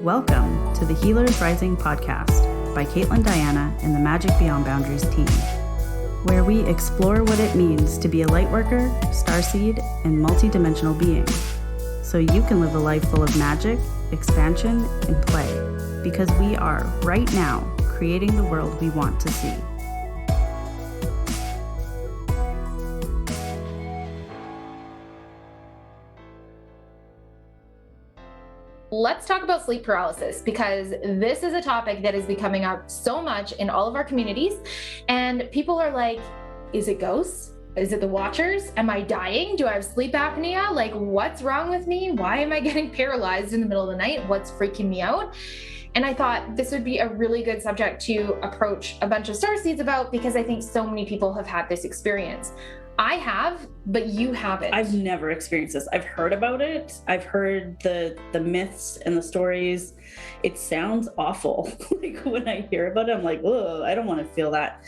Welcome to the Healers Rising podcast by Caitlin Diana and the Magic Beyond Boundaries team, where we explore what it means to be a lightworker, starseed, and multidimensional being, so you can live a life full of magic, expansion, and play, because we are, right now, creating the world we want to see. Let's talk about sleep paralysis, because this is a topic that is becoming up so much in all of our communities. And people are like, is it ghosts? Is it the watchers? Am I dying? Do I have sleep apnea? Like, what's wrong with me? Why am I getting paralyzed in the middle of the night? What's freaking me out? And I thought this would be a really good subject to approach a bunch of starseeds about, because I think so many people have had this experience. I have, but you haven't. I've never experienced this. I've heard about it. I've heard the myths and the stories. It sounds awful. Like when I hear about it, I'm like, whoa, I don't want to feel that.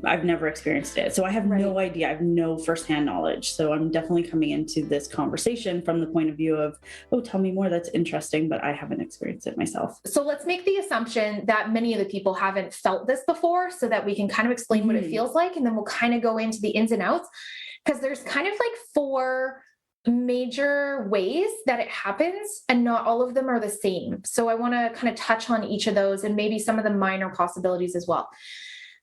I've never experienced it. So I have no idea. I have no firsthand knowledge. So I'm definitely coming into this conversation from the point of view of, oh, tell me more. That's interesting, but I haven't experienced it myself. So let's make the assumption that many of the people haven't felt this before, so that we can kind of explain what it feels like. And then we'll kind of go into the ins and outs, because there's kind of like 4 major ways that it happens, and not all of them are the same. So I want to kind of touch on each of those and maybe some of the minor possibilities as well.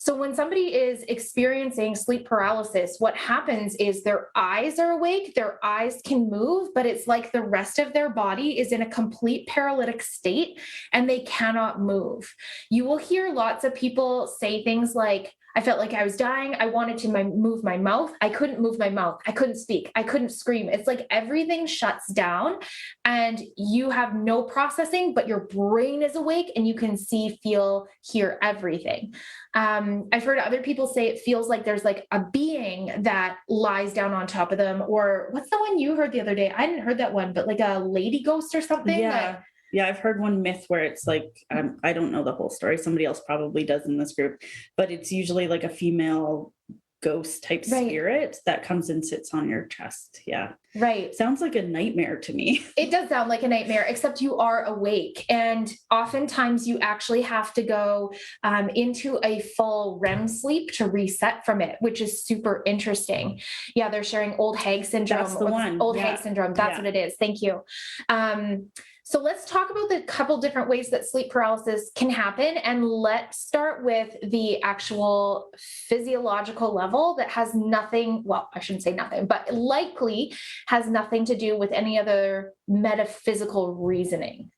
So when somebody is experiencing sleep paralysis, what happens is their eyes are awake, their eyes can move, but it's like the rest of their body is in a complete paralytic state and they cannot move. You will hear lots of people say things like, I felt like I was dying. I wanted to move my mouth. I couldn't move my mouth. I couldn't speak. I couldn't scream. It's like everything shuts down and you have no processing, but your brain is awake and you can see, feel, hear everything. I've heard other people say it feels like there's like a being that lies down on top of them. Or what's the one you heard the other day? I hadn't heard that one, but like a lady ghost or something. Yeah, I've heard one myth where it's like, I don't know the whole story. Somebody else probably does in this group, but it's usually like a female ghost type spirit that comes and sits on your chest. Yeah. Right. Sounds like a nightmare to me. It does sound like a nightmare, except you are awake. And oftentimes you actually have to go into a full REM sleep to reset from it, which is super interesting. Yeah. They're sharing old hag syndrome. That's the one. Old hag syndrome. That's what it is. Thank you. So let's talk about the couple different ways that sleep paralysis can happen. And let's start with the actual physiological level that has nothing, well, I shouldn't say nothing, but likely has nothing to do with any other metaphysical reasoning.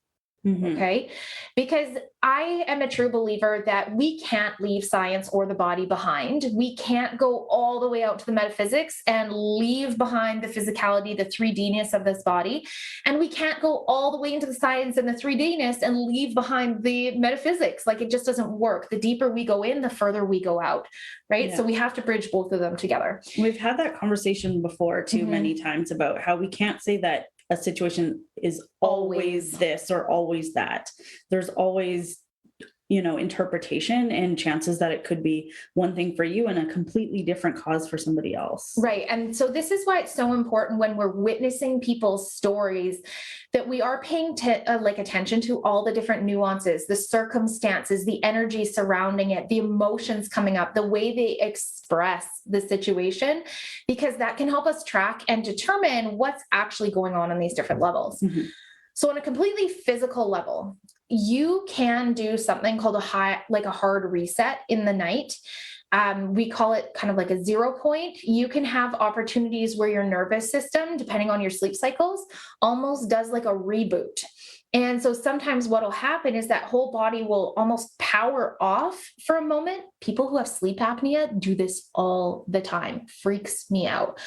Okay. Because I am a true believer that we can't leave science or the body behind. We can't go all the way out to the metaphysics and leave behind the physicality, the 3D-ness of this body. And we can't go all the way into the science and the 3D-ness and leave behind the metaphysics. Like, it just doesn't work. The deeper we go in, the further we go out. Right. Yeah. So we have to bridge both of them together. We've had that conversation before too, many times, about how we can't say that a situation is always this or always that. There's always, interpretation and chances that it could be one thing for you and a completely different cause for somebody else. Right. And so this is why it's so important when we're witnessing people's stories that we are paying attention to all the different nuances, the circumstances, the energy surrounding it, the emotions coming up, the way they express the situation, because that can help us track and determine what's actually going on these different levels. So on a completely physical level, you can do something called a hard reset in the night. We call it kind of like a 0 point. You can have opportunities where your nervous system, depending on your sleep cycles, almost does like a reboot. And so sometimes what will happen is that whole body will almost power off for a moment. People who have sleep apnea do this all the time. Freaks me out.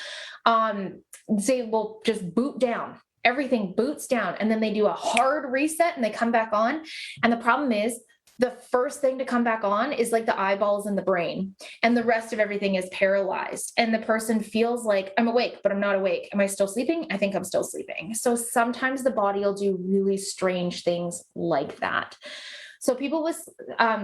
They will just boot down. Everything boots down, and then they do a hard reset and they come back on. And the problem is, the first thing to come back on is like the eyeballs and the brain, and the rest of everything is paralyzed. And the person feels like, I'm awake, but I'm not awake. Am I still sleeping? I think I'm still sleeping. So sometimes the body will do really strange things like that. So people with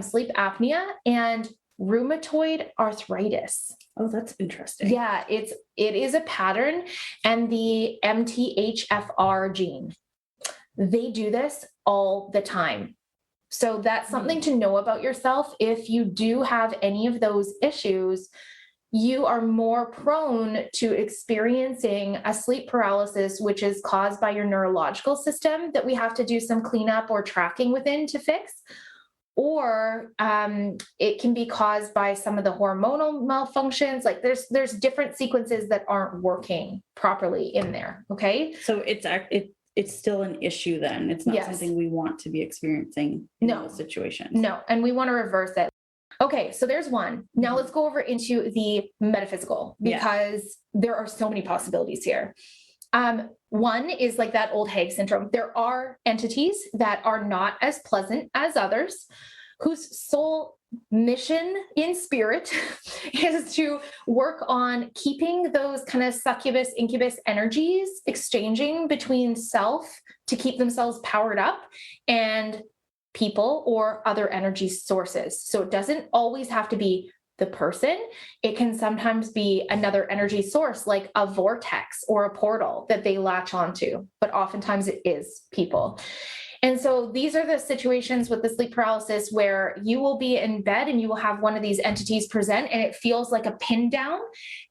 sleep apnea and rheumatoid arthritis. Oh, that's interesting. Yeah, it is a pattern, and the MTHFR gene, they do this all the time. So that's something to know about yourself. If you do have any of those issues, you are more prone to experiencing a sleep paralysis, which is caused by your neurological system that we have to do some cleanup or tracking within to fix. Or it can be caused by some of the hormonal malfunctions. Like there's different sequences that aren't working properly in there. Okay. So it's still an issue then. It's not something we want to be experiencing in those situations. No. And we want to reverse it. Okay. So there's one. Now let's go over into the metaphysical, because there are so many possibilities here. One is like that old hag syndrome. There are entities that are not as pleasant as others, whose sole mission in spirit is to work on keeping those kind of succubus, incubus energies exchanging between self to keep themselves powered up and people or other energy sources. So it doesn't always have to be the person. It can sometimes be another energy source, like a vortex or a portal that they latch onto, but oftentimes it is people. And so these are the situations with the sleep paralysis where you will be in bed and you will have one of these entities present and it feels like a pin down.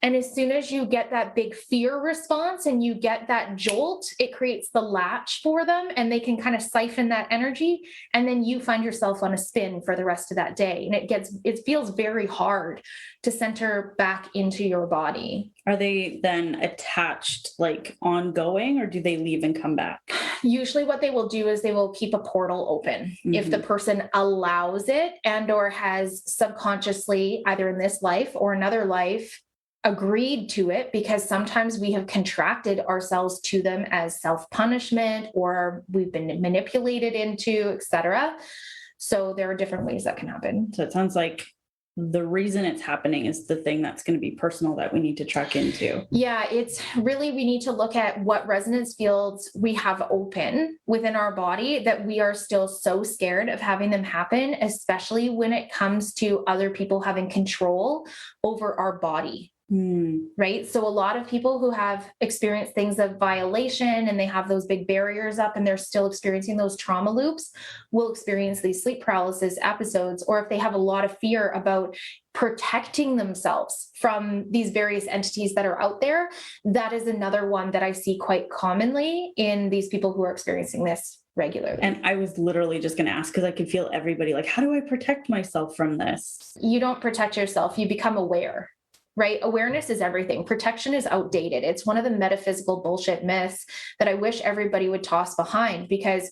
And as soon as you get that big fear response and you get that jolt, it creates the latch for them and they can kind of siphon that energy. And then you find yourself on a spin for the rest of that day. And it feels very hard to center back into your body. Are they then attached like ongoing, or do they leave and come back? Usually what they will do is they will keep a portal open if the person allows it and or has subconsciously, either in this life or another life, agreed to it, because sometimes we have contracted ourselves to them as self-punishment or we've been manipulated into, etc. So there are different ways that can happen. So it sounds like the reason it's happening is the thing that's going to be personal that we need to track into. Yeah, it's really, we need to look at what resonance fields we have open within our body that we are still so scared of having them happen, especially when it comes to other people having control over our body. Right. So a lot of people who have experienced things of violation and they have those big barriers up and they're still experiencing those trauma loops will experience these sleep paralysis episodes. Or if they have a lot of fear about protecting themselves from these various entities that are out there, that is another one that I see quite commonly in these people who are experiencing this regularly. And I was literally just going to ask, because I could feel everybody like, how do I protect myself from this? You don't protect yourself. You become aware. Right? Awareness is everything. Protection is outdated. It's one of the metaphysical bullshit myths that I wish everybody would toss behind, because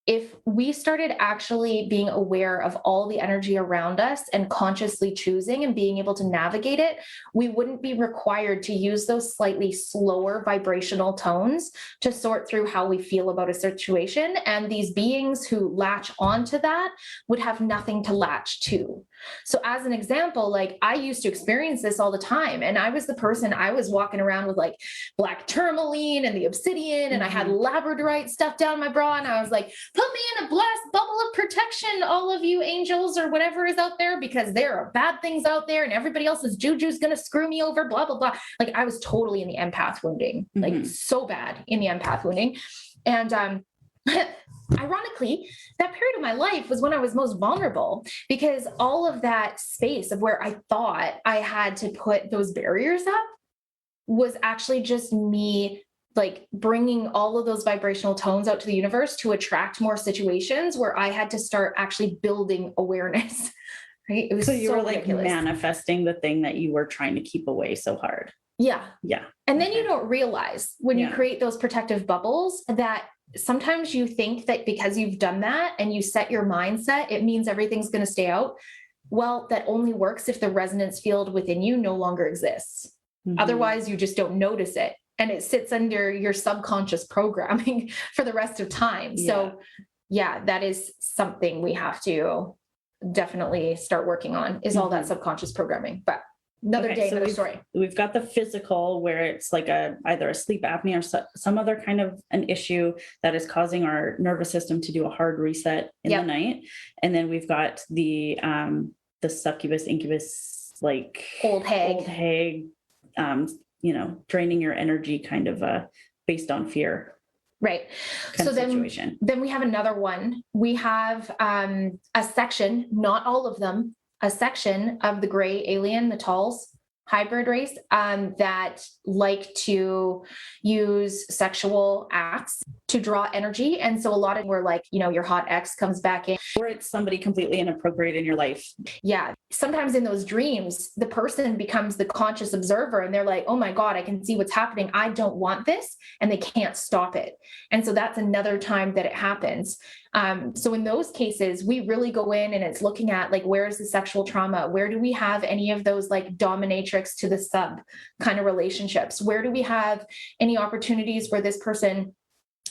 if we started actually being aware of all the energy around us and consciously choosing and being able to navigate it, we wouldn't be required to use those slightly slower vibrational tones to sort through how we feel about a situation. And these beings who latch onto that would have nothing to latch to. So as an example, like I used to experience this all the time. And I was the person, I was walking around with like black tourmaline and the obsidian, and I had labradorite stuff down my bra. And I was like, put me in a blast bubble of protection, all of you angels or whatever is out there, because there are bad things out there and everybody else's juju's going to screw me over, blah, blah, blah. Like I was totally in the empath wounding, like so bad in the empath wounding. And, ironically, that period of my life was when I was most vulnerable, because all of that space of where I thought I had to put those barriers up was actually just me like bringing all of those vibrational tones out to the universe to attract more situations where I had to start actually building awareness. Right? It was so you were like ridiculous. Manifesting the thing that you were trying to keep away so hard. Yeah. Yeah. And then you don't realize when you create those protective bubbles that sometimes you think that because you've done that and you set your mindset, it means everything's going to stay out. Well, that only works if the resonance field within you no longer exists. Otherwise, you just don't notice it. And it sits under your subconscious programming for the rest of time. So yeah, that is something we have to definitely start working on, is all that subconscious programming. But another day, another story. We've got the physical, where it's like either a sleep apnea or some other kind of an issue that is causing our nervous system to do a hard reset in the night. And then we've got the succubus, incubus, like old hag, draining your energy kind of based on fear. Right. kind So of situation. then we have another one. We have a section, not all of them, a section of the gray alien, the Talls hybrid race, that like to use sexual acts to draw energy. And so a lot of where like, your hot ex comes back in. Or it's somebody completely inappropriate in your life. Yeah. Sometimes in those dreams, the person becomes the conscious observer and they're like, oh my God, I can see what's happening. I don't want this. And they can't stop it. And so that's another time that it happens. So in those cases, we really go in and it's looking at like, where is the sexual trauma? Where do we have any of those like dominatrix to the sub kind of relationships? Where do we have any opportunities where this person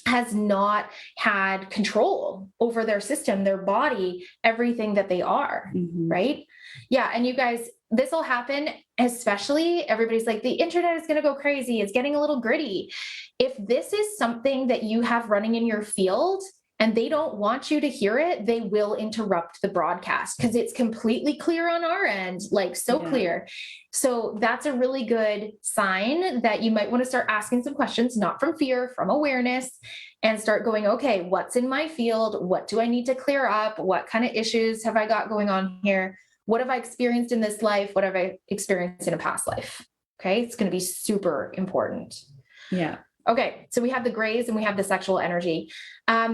has not had control over their system, their body, everything that they are, right? Yeah. And you guys, this will happen, especially everybody's like, the internet is going to go crazy. It's getting a little gritty. If this is something that you have running in your field and they don't want you to hear it, they will interrupt the broadcast because it's completely clear on our end, like clear. So that's a really good sign that you might want to start asking some questions, not from fear, from awareness, and start going, okay, what's in my field? What do I need to clear up? What kind of issues have I got going on here? What have I experienced in this life? What have I experienced in a past life? Okay. It's going to be super important. Yeah. Okay, so we have the grays and we have the sexual energy.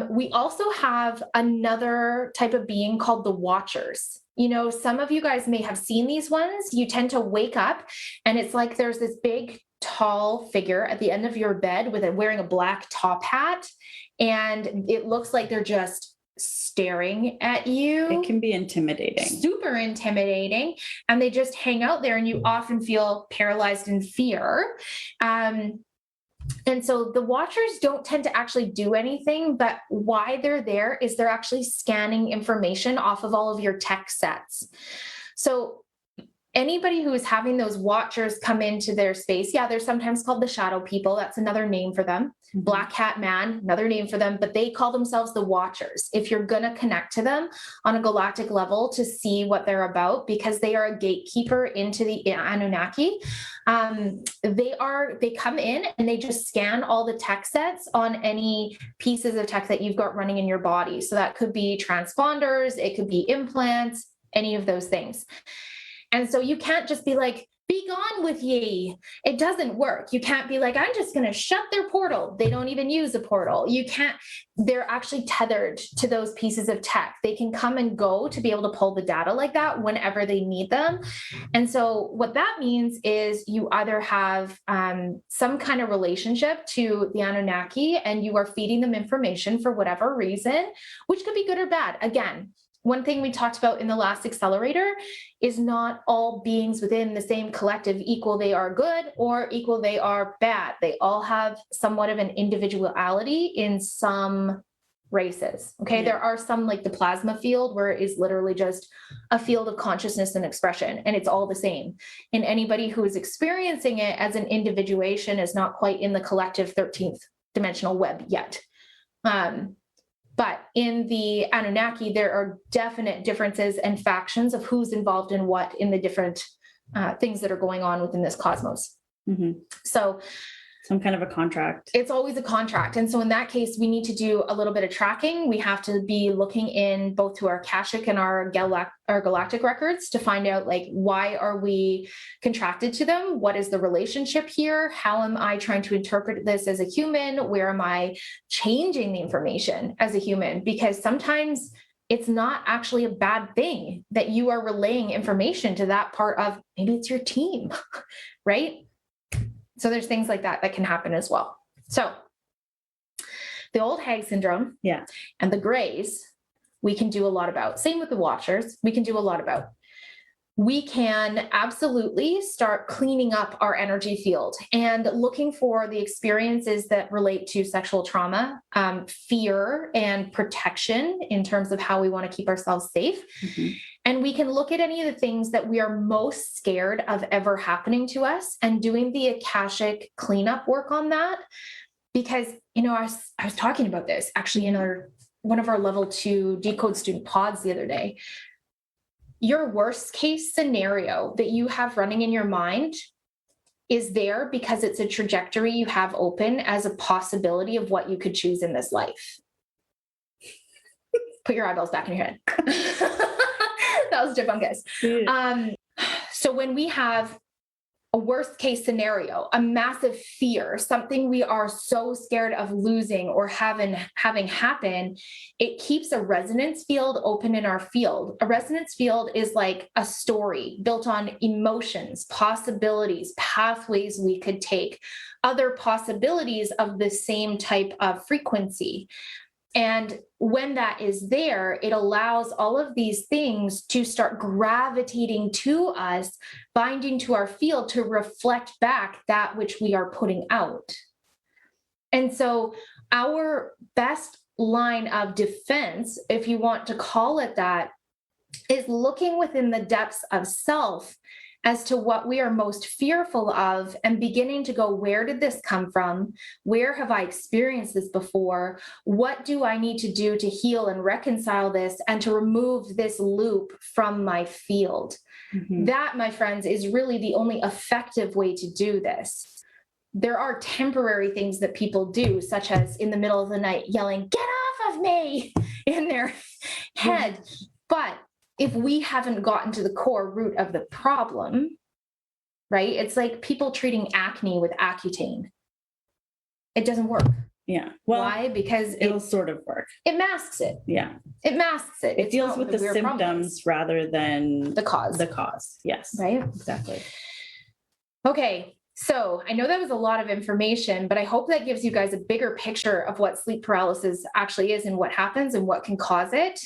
We also have another type of being called the watchers. Some of you guys may have seen these ones. You tend to wake up and it's like there's this big, tall figure at the end of your bed wearing a black top hat. And it looks like they're just staring at you. It can be intimidating. Super intimidating. And they just hang out there and you often feel paralyzed in fear. And so the watchers don't tend to actually do anything, but why they're there is they're actually scanning information off of all of your tech sets. So anybody who is having those watchers come into their space, they're sometimes called the shadow people. That's another name for them. Black hat man, another name for them, but they call themselves the watchers. If you're going to connect to them on a galactic level to see what they're about, because they are a gatekeeper into the Anunnaki, they come in and they just scan all the tech sets on any pieces of tech that you've got running in your body. So that could be transponders, it could be implants, any of those things. And so you can't just be like, be gone with ye. It doesn't work. You can't be like, I'm just going to shut their portal. They don't even use a portal. You can't, they're actually tethered to those pieces of tech. They can come and go to be able to pull the data like that whenever they need them. And so what that means is you either have some kind of relationship to the Anunnaki and you are feeding them information for whatever reason, which could be good or bad. Again, one thing we talked about in the last accelerator is not all beings within the same collective equal they are good or equal they are bad. They all have somewhat of an individuality in some races. Okay. There are some like the plasma field where it is literally just a field of consciousness and expression, and it's all the same. And anybody who is experiencing it as an individuation is not quite in the collective 13th dimensional web yet. But in the Anunnaki, there are definite differences and factions of who's involved in what in the different things that are going on within this cosmos. So some kind of a contract. It's always a contract. And so in that case, we need to do a little bit of tracking. We have to be looking in both to our Akashic and our galactic records to find out, like, why are we contracted to them? What is the relationship here? How am I trying to interpret this as a human? Where am I changing the information as a human? Because sometimes it's not actually a bad thing that you are relaying information to that part of, maybe it's your team, right? So there's things like that that can happen as well. So the old hag syndrome and the grays, we can do a lot about. Same with the watchers, we can do a lot about. We can absolutely start cleaning up our energy field and looking for the experiences that relate to sexual trauma, fear, and protection in terms of how we want to keep ourselves safe. And we can look at any of the things that we are most scared of ever happening to us and doing the Akashic cleanup work on that. Because, you know, I was talking about this actually in one of our level 2 decode student pods the other day. Your worst case scenario that you have running in your mind is there because it's a trajectory you have open as a possibility of what you could choose in this life. Put your eyeballs back in your head. That was deep, guys. So when we have a worst case scenario, a massive fear, something we are so scared of losing or having happen, it keeps a resonance field open in our field. A resonance field is like a story built on emotions, possibilities, pathways we could take, other possibilities of the same type of frequency. And when that is there, it allows all of these things to start gravitating to us, binding to our field to reflect back that which we are putting out. And so our best line of defense, if you want to call it that, is looking within the depths of self as to what we are most fearful of and beginning to go, where did this come from? Where have I experienced this before? What do I need to do to heal and reconcile this and to remove this loop from my field? Mm-hmm. That, my friends, is really the only effective way to do this. There are temporary things that people do, such as in the middle of the night yelling, "Get off of me," in their head. But if we haven't gotten to the core root of the problem, right? It's like people treating acne with Accutane. It doesn't work. Yeah. Well, why? Because it'll sort of work. It masks it. Yeah. It masks it. It deals with the symptoms rather than the cause. The cause. Yes. Right? Exactly. Okay. So I know that was a lot of information, but I hope that gives you guys a bigger picture of what sleep paralysis actually is and what happens and what can cause it.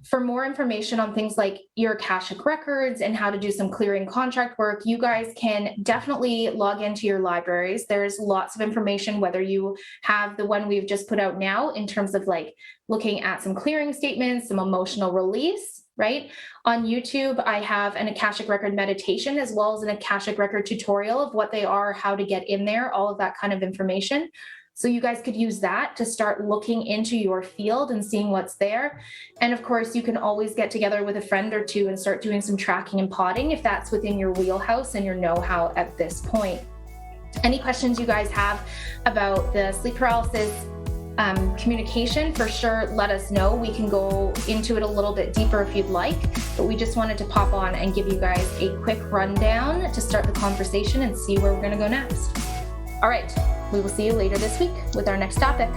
For more information on things like your Akashic records and how to do some clearing contract work, you guys can definitely log into your libraries. There's lots of information, whether you have the one we've just put out now in terms of like looking at some clearing statements, some emotional release, right? On YouTube, I have an Akashic record meditation as well as an Akashic record tutorial of what they are, how to get in there, all of that kind of information. So you guys could use that to start looking into your field and seeing what's there. And of course, you can always get together with a friend or two and start doing some tracking and potting if that's within your wheelhouse and your know-how at this point. Any questions you guys have about the sleep paralysis communication, for sure, let us know. We can go into it a little bit deeper if you'd like, but we just wanted to pop on and give you guys a quick rundown to start the conversation and see where we're going to go next. All right. We will see you later this week with our next topic.